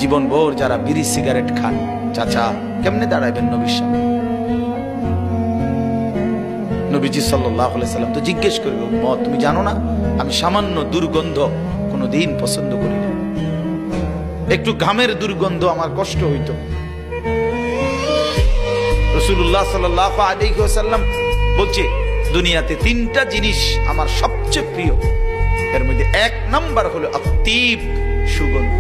জীবন ভোর যারা বিড়ি সিগারেট খান, চাচা কেমনে দাঁড়াইবেন নবীর সামনে? নবীজি সাল্লাল্লাহু আলাইহি সাল্লাম তো জিজ্ঞেস করবে, উম্মত তুমি জানো না আমি সামান্য দুর্গন্ধ কোনোদিন পছন্দ করি না, একটু ঘামের দুর্গন্ধ আমার কষ্ট হইতো। রাসূলুল্লাহ সাল্লাল্লাহু আলাইহি ওয়াসাল্লাম বলছে দুনিয়াতে তিনটা জিনিস আমার সবচেয়ে প্রিয়, এর মধ্যে এক নাম্বার হলো আত্তীব, সুগন্ধ,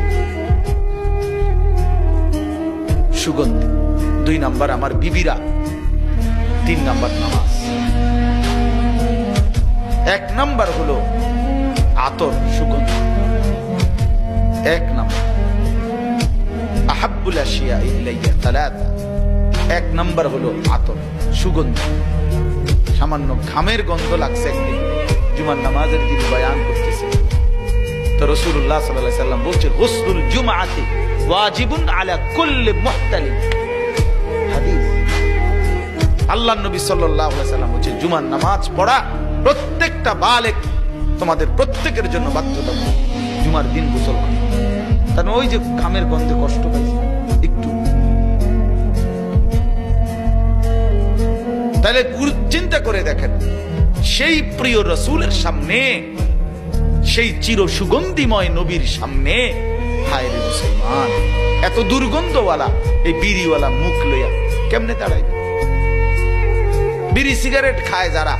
সুগন্ধ। দুই নাম্বার আমার বিবিরা, তিন নাম্বার নামাজ। এক নাম্বার হলো আতর, সুগন্ধ, এক নাম্বার। আহাব্বুল আশিয়া ইলাইয়া সালাসা, এক নাম্বার হলো আতর, সুগন্ধ। সামান্য ঘামের গন্ধ লাগছে একদিন, জুমার নামাজের দিন বয়ান করতেছে, তো রাসূলুল্লাহ সাল্লাল্লাহু আলাইহি সাল্লাম বলছে গুসলুল জুমআতি ওয়াজিবুন আলা কুল্লি মুহতালিম। হাদিস, আল্লাহর নবী সাল্লাল্লাহু আলাইহি সাল্লাম বলছে জুমার নামাজ পড়া প্রত্যেকটা বালেগ, তোমাদের প্রত্যেকের জন্য বাধ্যতামূলক, জুমার দিন গোসল করা। কারণ ওই যে ঘামের গন্ধে কষ্ট পাইছে একটু, তাহলে চিন্তা করে দেখেন সেই প্রিয় রাসূলের সামনে, সেই চির সুগন্ধিময় নবীর সামনে, হায় রে মুসলমান, এত দুর্গন্ধওয়ালা এই বিড়িওয়ালা মুখ লইয়া কেমনে দাঁড়াইবে? বিড়ি সিগারেট খায় যারা,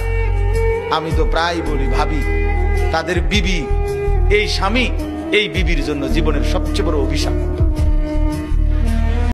আমি তো প্রায় বলি ভাবি তাদের বিবি, এই স্বামী এই বিবির জন্য জীবনের সবচেয়ে বড় অভিশাপ।